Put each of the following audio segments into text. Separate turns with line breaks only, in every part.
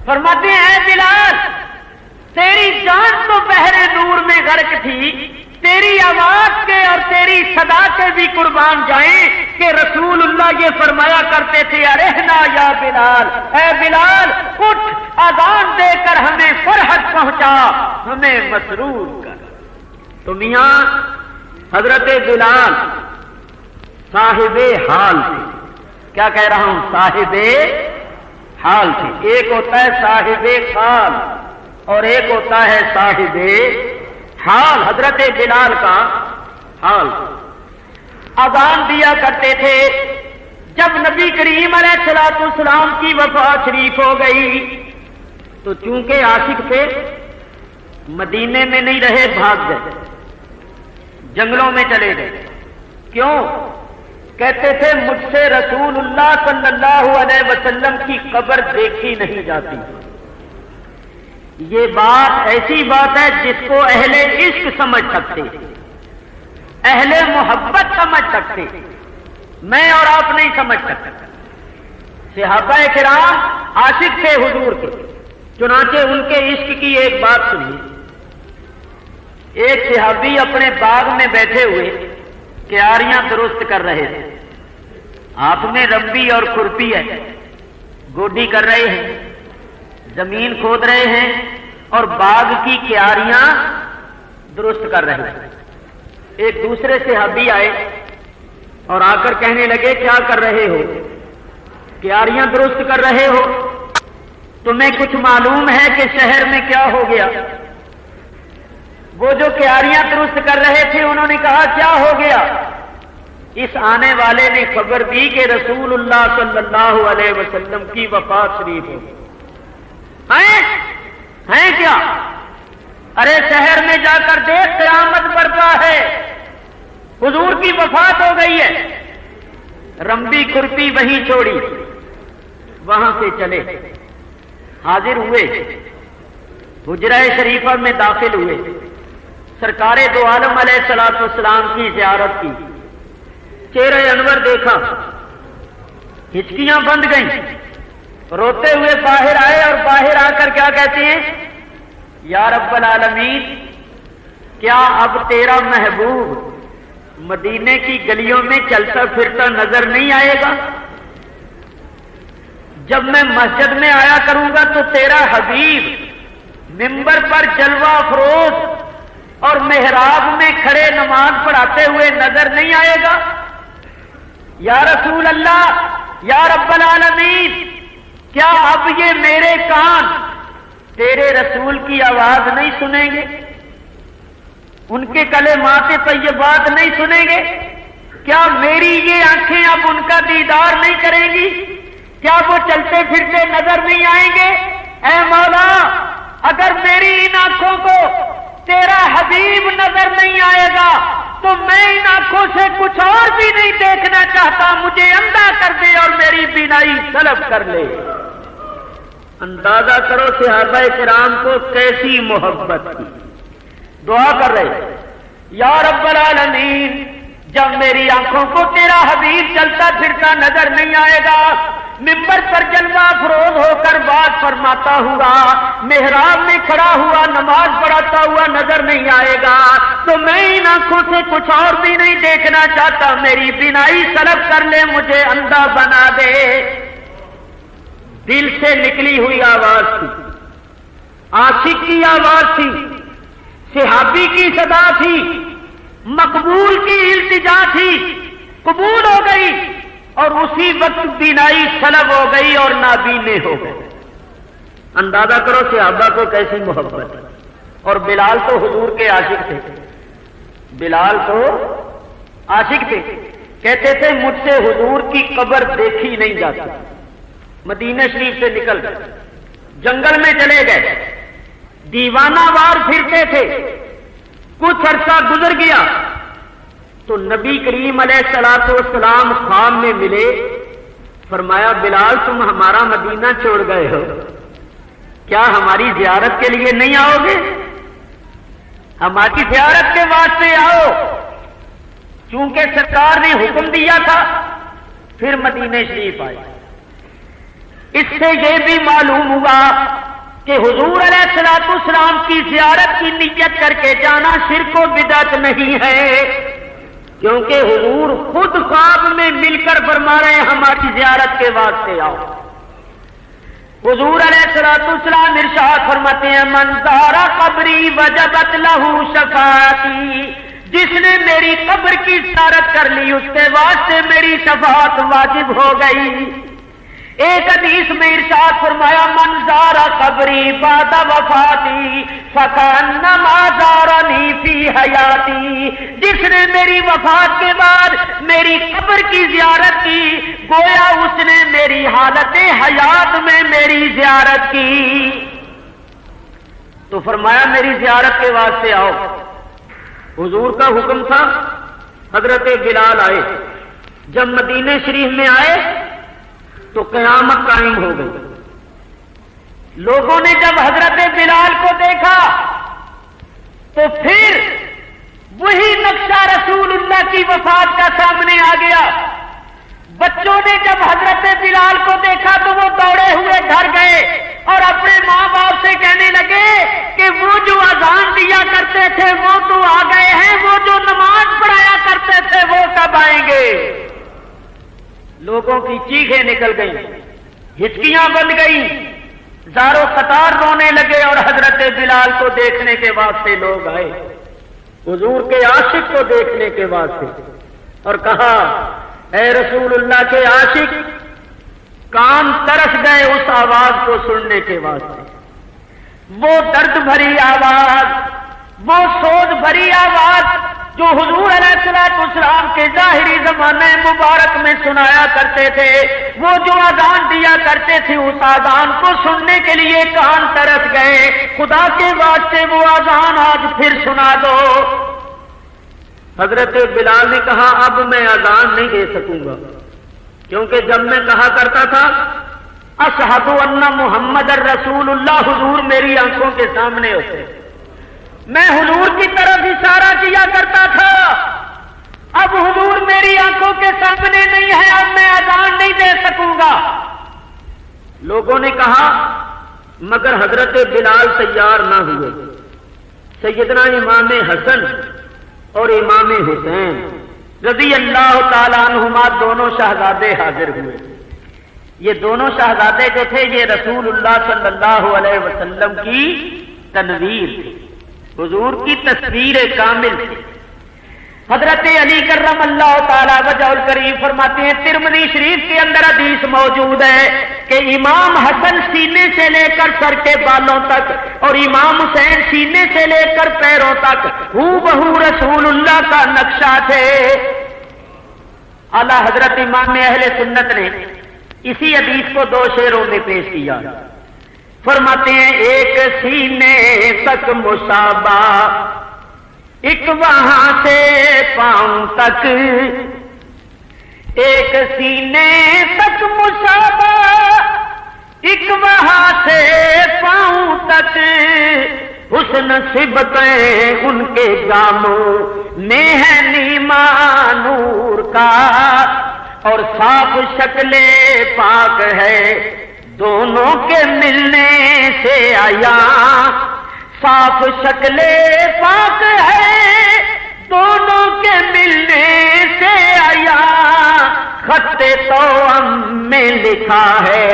فرماتے ہیں بلال تیری جان تو بحر نور میں غرق تھی، تیری آواز کے اور تیری صدا کے بھی قربان جائیں کہ رسول اللہ یہ فرمایا کرتے تھے ارحنا یا بلال، اے بلال اٹھ اذان دے کر ہمیں فرحت پہنچا، ہمیں مسرور کر۔ تو میاں حضرت بلال صاحب حال تھے، کیا کہہ رہا ہوں، صاحب حال تھے۔ ایک ہوتا ہے صاحب حال اور ایک ہوتا ہے صاحب حال۔ حضرت بلال کا حال اذان دیا کرتے تھے۔ جب نبی کریم علیہ الصلوۃ والسلام کی وفات شریف ہو گئی تو چونکہ عاشق تھے مدینے میں نہیں رہے، بھاگ گئے، جنگلوں میں چلے گئے۔ کیوں؟ کہتے تھے مجھ سے رسول اللہ صلی اللہ علیہ وسلم کی قبر دیکھی نہیں جاتی۔ یہ بات ایسی بات ہے جس کو اہل عشق سمجھ سکتے، اہل محبت سمجھ سکتے، میں اور آپ نہیں سمجھ سکتے۔ صحابہ کرام عاشق تھے حضور کے، چنانچہ ان کے عشق کی ایک بات سنیے۔ ایک صحابی اپنے باغ میں بیٹھے ہوئے کیاریاں درست کر رہے تھے، ہاتھ میں رمبی اور کھرپی ہے، گوڈی کر رہے ہیں، زمین کھود رہے ہیں اور باغ کی کیاریاں درست کر رہے ہیں۔ ایک دوسرے صحابی آئے اور آ کر کہنے لگے کیا کر رہے ہو؟ کیاریاں درست کر رہے ہو؟ تمہیں کچھ معلوم ہے کہ شہر میں کیا ہو گیا؟ وہ جو کیاریاں درست کر رہے تھے انہوں نے کہا کیا ہو گیا؟ اس آنے والے نے خبر دی کہ رسول اللہ صلی اللہ علیہ وسلم کی وفات شریف ہو گئی۔ ہیں کیا؟ ارے شہر میں جا کر دیکھ قیامت برپا ہے، حضور کی وفات ہو گئی ہے۔ رمبی کھرپی وہیں چھوڑی، وہاں سے چلے، حاضر ہوئے، حجرہ شریفہ میں داخل ہوئے، سرکار دو عالم علیہ الصلوۃ والسلام کی زیارت کی، چہرہ انور دیکھا، ہچکیاں بند گئیں، روتے ہوئے باہر آئے اور باہر آ کر کیا کہتے ہیں؟ یا رب العالمین کیا اب تیرا محبوب مدینے کی گلیوں میں چلتا پھرتا نظر نہیں آئے گا؟ جب میں مسجد میں آیا کروں گا تو تیرا حبیب منبر پر جلوہ افروز اور محراب میں کھڑے نماز پڑھاتے ہوئے نظر نہیں آئے گا؟ یا رسول اللہ، یا رب العالمین کیا اب یہ میرے کان تیرے رسول کی آواز نہیں سنیں گے؟ ان کے کلمات طیبات نہیں سنیں گے؟ کیا میری یہ آنکھیں اب ان کا دیدار نہیں کریں گی؟ کیا وہ چلتے پھرتے نظر نہیں آئیں گے؟ اے مولا اگر میری ان آنکھوں کو تیرا حبیب نظر نہیں آئے گا تو میں ان آنکھوں سے کچھ اور بھی نہیں دیکھنا چاہتا، مجھے اندھا کر دے اور میری بینائی سلب کر لے۔ اندازہ کرو صحابہ کرام کو کیسی محبت تھی۔ دعا کر رہے یا رب العالمین جب میری آنکھوں کو تیرا حبیب چلتا پھرتا نظر نہیں آئے گا، منبر پر جلوہ افروز ہو کر بات فرماتا ہوا، محراب میں کھڑا ہوا نماز پڑھاتا ہوا نظر نہیں آئے گا تو میں ان آنکھوں سے کچھ اور بھی نہیں دیکھنا چاہتا، میری بینائی سلب کر لے، مجھے اندھا بنا دے۔ دل سے نکلی ہوئی آواز تھی، عاشق کی آواز تھی، صحابی کی صدا تھی، مقبول کی التجا تھی، قبول ہو گئی اور اسی وقت بینائی سلب ہو گئی اور نابینے ہو گئے۔ اندازہ کرو صحابہ کو کیسی محبت ہے۔ اور بلال تو حضور کے عاشق تھے، بلال تو عاشق تھے، کہتے تھے مجھ سے حضور کی قبر دیکھی نہیں جاتی۔ مدینہ شریف سے نکل گئے، جنگل میں چلے گئے، دیوانہ وار پھرتے تھے۔ کچھ عرصہ گزر گیا تو نبی کریم علیہ الصلوۃ والسلام خواب میں ملے، فرمایا بلال تم ہمارا مدینہ چھوڑ گئے ہو، کیا ہماری زیارت کے لیے نہیں آؤ گے؟ ہماری زیارت کے واسطے آؤ۔ چونکہ سرکار نے حکم دیا تھا، پھر مدینہ شریف آئے۔ اس سے یہ بھی معلوم ہوا کہ حضور علیہ السلام کی زیارت کی نیت کر کے جانا شرک و بدعت نہیں ہے، کیونکہ حضور خود خواب میں مل کر فرما رہے ہیں ہماری زیارت کے واسطے آؤ۔ حضور علیہ السلام ارشاد فرماتے ہیں من زار قبری وجبت لہ شفاعتی، جس نے میری قبر کی زیارت کر لی اس کے واسطے میری شفاعت واجب ہو گئی۔ ایک حدیث میں ارشاد فرمایا من زار قبری بعد وفاتی فکانما زارنی فی حیاتی، جس نے میری وفات کے بعد میری قبر کی زیارت کی گویا اس نے میری حالت حیات میں میری زیارت کی۔ تو فرمایا میری زیارت کے واسطے آؤ۔ حضور کا حکم تھا، حضرت بلال آئے، جب مدینہ شریف میں آئے تو قیامت قائم ہو گئی۔ لوگوں نے جب حضرت بلال کو دیکھا تو پھر وہی نقشہ رسول اللہ کی وفات کا سامنے آ گیا۔ بچوں نے جب حضرت بلال کو دیکھا تو وہ دوڑے ہوئے گھر گئے اور اپنے ماں باپ سے کہنے لگے کہ وہ جو اذان دیا کرتے تھے وہ تو آ گئے ہیں، وہ جو نماز پڑھایا کرتے تھے وہ کب آئیں گے؟ لوگوں کی چیخیں نکل گئیں، ہچکیاں بن گئیں، زاروں قطار رونے لگے اور حضرت بلال کو دیکھنے کے واسطے لوگ آئے، حضور کے عاشق کو دیکھنے کے واسطے، اور کہا اے رسول اللہ کے عاشق، کان ترس گئے اس آواز کو سننے کے واسطے، وہ درد بھری آواز، وہ سوز بھری آواز جو حضور علیہ السلام کے ظاہری زمانے مبارک میں سنایا کرتے تھے، وہ جو اذان دیا کرتے تھے اس اذان کو سننے کے لیے کان ترس گئے۔ خدا کے واسطے وہ اذان آج پھر سنا دو۔ حضرت بلال نے کہا اب میں اذان نہیں دے سکوں گا، کیونکہ جب میں کہا کرتا تھا اشہد ان محمد الرسول اللہ، حضور میری آنکھوں کے سامنے ہوتے، میں حضور کی طرف اشارہ کیا کرتا تھا، اب حضور میری آنکھوں کے سامنے نہیں ہے، اب میں اذان نہیں دے سکوں گا۔ لوگوں نے کہا مگر حضرت بلال تیار نہ ہوئے۔ سیدنا امام حسن اور امام حسین رضی اللہ تعالیٰ عنہما دونوں شہزادے حاضر ہوئے۔ یہ دونوں شہزادے جو تھے یہ رسول اللہ صلی اللہ علیہ وسلم کی تنویر تھی، حضور کی تصویر کامل تھی۔ حضرت علی کرم اللہ تعالیٰ وجہ الکریم فرماتے ہیں، ترمذی شریف کے اندر حدیث موجود ہے کہ امام حسن سینے سے لے کر سر کے بالوں تک اور امام حسین سینے سے لے کر پیروں تک ہو بہو رسول اللہ کا نقشہ تھے۔ اعلیٰ حضرت امام اہل سنت نے اسی حدیث کو دو شعروں میں پیش کیا، فرماتے ہیں ایک سینے تک مصابہ، ایک وہاں سے پاؤں تک، ایک سینے تک مصابہ، ایک وہاں سے پاؤں تک، حسن صبغیں ان کے گاموں میں ہے نیما نور کا، اور صاف شکل پاک ہے دونوں کے ملنے سے آیا، صاف شکل پاک ہے دونوں کے ملنے سے آیا، خط توأم میں لکھا ہے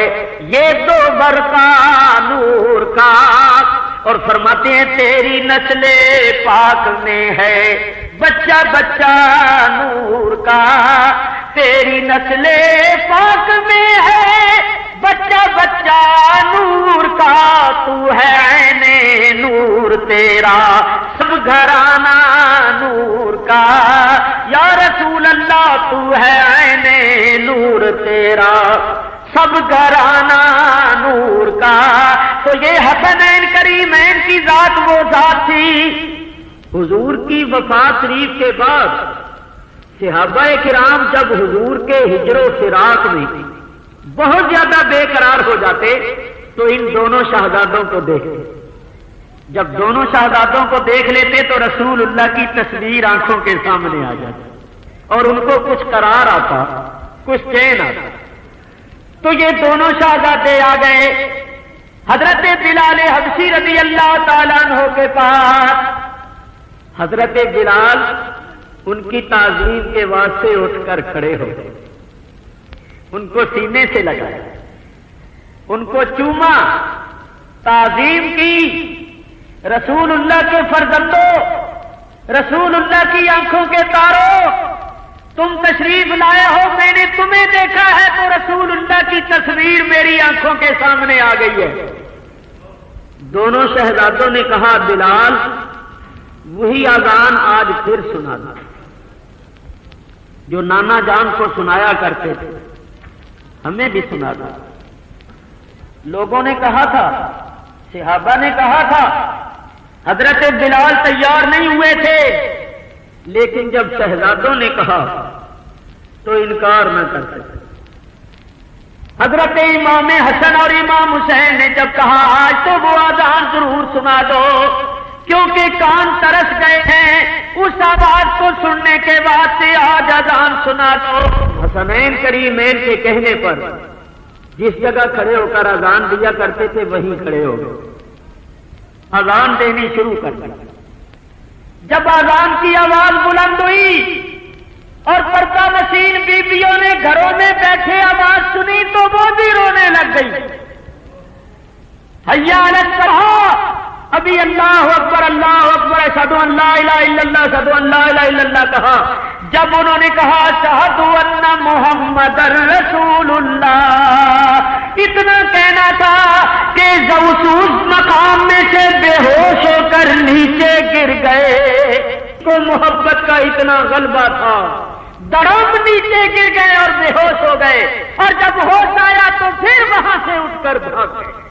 یہ دو برقع نور کا، اور فرماتے ہیں تیری نسل پاک میں ہے بچہ بچہ نور کا، تیری نسل پاک میں ہے بچہ بچہ نور کا، تو ہے عین نور تیرا سب گھرانہ نور کا، یا رسول اللہ تو ہے عین نور تیرا سب گھرانہ نور کا۔ تو یہ حسنین کریمین کی ذات وہ ذات تھی۔ حضور کی وفات شریف کے بعد صحابہ کرام جب حضور کے ہجر و فراق میں بہت زیادہ بے قرار ہو جاتے تو ان دونوں شہزادوں کو دیکھتے، جب دونوں شہزادوں کو دیکھ لیتے تو رسول اللہ کی تصویر آنکھوں کے سامنے آ جاتی اور ان کو کچھ قرار آتا، کچھ چین آتا۔ تو یہ دونوں شہزادے آ گئے حضرت بلال حبشی رضی اللہ تعالیٰ عنہ کے پاس۔ حضرت بلال ان کی تعظیم کے واسطے اٹھ کر کھڑے ہو گئے، ان کو سینے سے لگایا، ان کو چوما، تعظیم کی۔ رسول اللہ کے فرزندوں، رسول اللہ کی آنکھوں کے تاروں، تم تشریف لائے ہو، میں نے تمہیں دیکھا ہے تو رسول اللہ کی تصویر میری آنکھوں کے سامنے آ گئی ہے۔ دونوں شہزادوں نے کہا بلال وہی اذان آج پھر سنا تھا جو نانا جان کو سنایا کرتے تھے، ہمیں بھی سنا تھا۔ لوگوں نے کہا تھا، صحابہ نے کہا تھا، حضرت بلال تیار نہیں ہوئے تھے، لیکن جب شہزادوں نے کہا تو انکار نہ کر سکے۔ حضرت امام حسن اور امام حسین نے جب کہا آج تو وہ اذان ضرور سنا دو، کیونکہ کان ترس گئے ہیں اس آواز کو سننے کے بعد سے آج اذان سنا دو۔ حسنین کریمین کے کہنے پر جس جگہ کھڑے ہو کر اذان دیا کرتے تھے وہیں کھڑے ہو گئے، اذان دینی شروع کر دی۔ جب اذان کی آواز بلند ہوئی اور پردہ نشین بیویوں نے گھروں میں بیٹھے آواز سنی تو وہ بھی رونے لگ گئی۔ حی علی الصلاۃ، ابھی اللہ اکبر اشہد ان لا الہ الا اللہ اشہد ان لا الہ الا اللہ کہا۔ جب انہوں نے کہا اشہد ان محمد رسول اللہ، اتنا کہنا تھا کہ اس مقام میں سے بے ہوش ہو کر نیچے گر گئے۔ کو محبت کا اتنا غلبہ تھا، دڑم نیچے گر گئے اور بے ہوش ہو گئے، اور جب ہوش آیا تو پھر وہاں سے اٹھ کر بھاگ گئے۔